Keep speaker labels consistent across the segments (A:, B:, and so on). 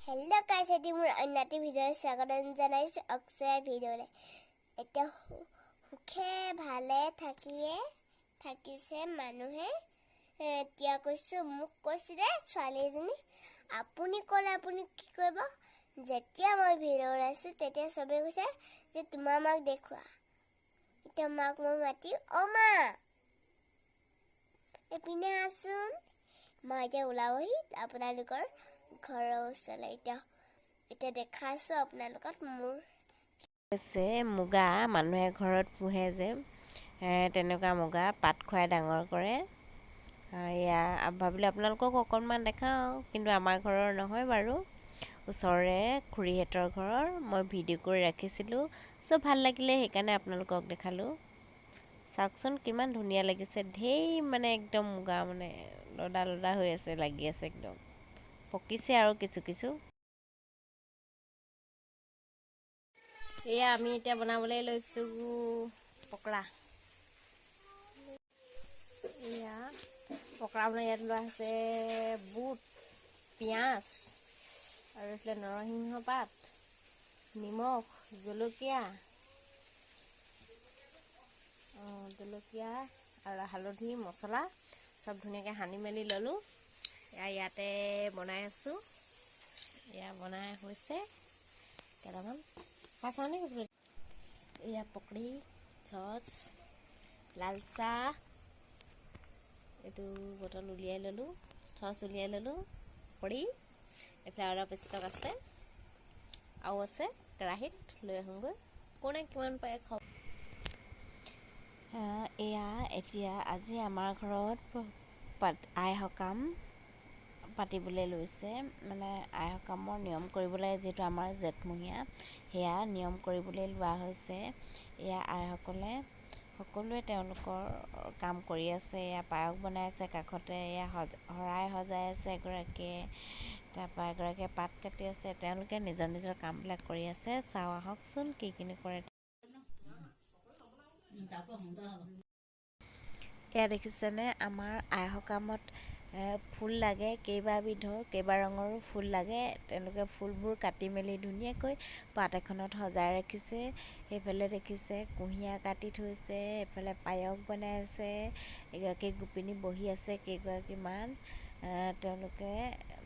A: Hello guys, I am another video. Sagadan janais Akshay video le. Eta huke bhale thakise manuhe tia koisu muk koisire chwali juni apuni kole apuni ki koibo jetia moi video raisu tetia sobe koise je tuma mak dekhua eta mak moi mati o ma epine asun ma ja ulawi আপোনালোকৰ ঘৰৰ ওচৰলৈ এতিয়া দেখাইছো আপোনালোকক মোৰ আছে মুগা মানুহে ঘৰত পুহে যে তেনেকুৱা মুগা পাত খুৱাই ডাঙৰ কৰে এয়া ভাবিলে আপোনালোকক অকণমান দেখাওঁ কিন্তু আমাৰ ঘৰৰ নহয় বাৰু ওচৰৰে খুৰীহেতৰ ঘৰৰ মই ভিডিঅ' কৰি ৰাখিছিলোঁ সব ভাল লাগিলে সেইকাৰণে আপোনালোকক দেখালোঁ চাওকচোন কিমান ধুনীয়া লাগিছে ঢেই মানে একদম মুগা মানে লডা লডা হৈ আছে লাগি আছে একদম পকিছে আৰু কিছু এয়া আমি এতিয়া বনাবলৈ লৈছো পকৰা এয়া পকৰা বনাই ইয়াত লোৱা আছে বুট পিঁয়াজ আৰু এইফালে নৰসিংহ পাত নিমখ জলকীয়া আৰু হালধি মছলা সব ধুনীয়াকৈ সানি মেলি ল'লোঁ ইয়াতে বনাই আছোঁ এয়া বনাই হৈছে কেইটামান খাইছানে এয়া পকৰি চচ লাল চাহ এইটো বটল উলিয়াই ল'লোঁ চচ উলিয়াই ল'লোঁ পকৰি এইফালে অলপ ষ্টক আছে আৰু আছে কেৰাহীত লৈ আহোঁগৈ কোনে কিমান পায় খাওঁ এয়া এতিয়া আজি আমাৰ ঘৰত আই সকাম পাতিবলৈ লৈছে মানে আই সকামৰ নিয়ম কৰিবলৈ যিহেতু আমাৰ জেঠমহীয়া সেয়া নিয়ম কৰিবলৈ লোৱা হৈছে এয়া আইসকলে সকলোৱে তেওঁলোকৰ কাম কৰি আছে এয়া পায়স বনাই আছে কাষতে এয়া শৰাই সজাই আছে এগৰাকীয়ে তাৰপৰা এগৰাকীয়ে পাত কাটি আছে তেওঁলোকে নিজৰ নিজৰ কামবিলাক কৰি আছে চাওঁ আহকচোন কি কৰে এয়া দেখিছেনে আমাৰ আই সকামত ফুল লাগে কেইবাবিধৰ কেইবা ৰঙৰো ফুল লাগে তেওঁলোকে ফুলবোৰ কাটি মেলি ধুনীয়াকৈ পাত এখনত সজাই ৰাখিছে সেইফালে দেখিছে কুঁহিয়া কাটি থৈছে এইফালে পায়স বনাই আছে এগৰাকী গোপিনী বহি আছে কেইগৰাকীমান তেওঁলোকে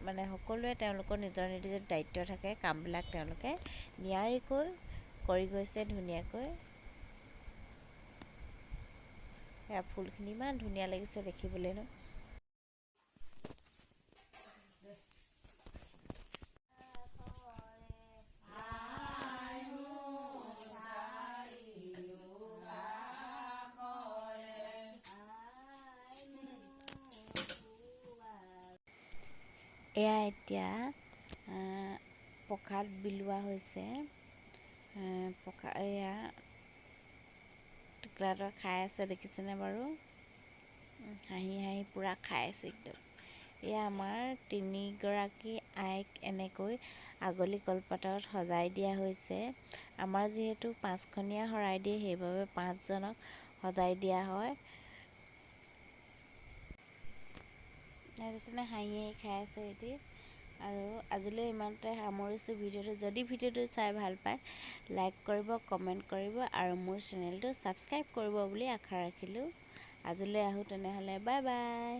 A: মানে সকলোৱে তেওঁলোকৰ নিজৰ নিজৰ দায়িত্ব থাকে কামবিলাক তেওঁলোকে নিয়াৰিকৈ কৰি গৈছে ধুনীয়াকৈ এয়া ফুলখিনি ইমান ধুনীয়া লাগিছে দেখিবলৈ ন এয়া এতিয়া পকাত বিলোৱা হৈছে পকা এয়া টুকুৰাটো খাই আছে দেখিছেনে বাৰু হাঁহি হাঁহি পূৰা খাই আছে একদম এয়া আমাৰ তিনিগৰাকী আইক এনেকৈ আগলি কলপাতত সজাই দিয়া হৈছে আমাৰ যিহেতু 5খনীয়া শৰাই দিয়ে সেইবাবে 5জনক সজাই দিয়া হয় দেখিছেনে হাঁহি হাঁহি খাই আছে এটি আৰু আজিলৈ ইমানতে সামৰিছোঁ ভিডিঅ'টো যদি ভিডিঅ'টো চাই ভাল পায় লাইক কৰিব কমেণ্ট কৰিব আৰু মোৰ চেনেলটো ছাবস্ক্ৰাইব কৰিব বুলি আশা ৰাখিলোঁ আজিলৈ আহোঁ তেনেহ'লে বাই বাই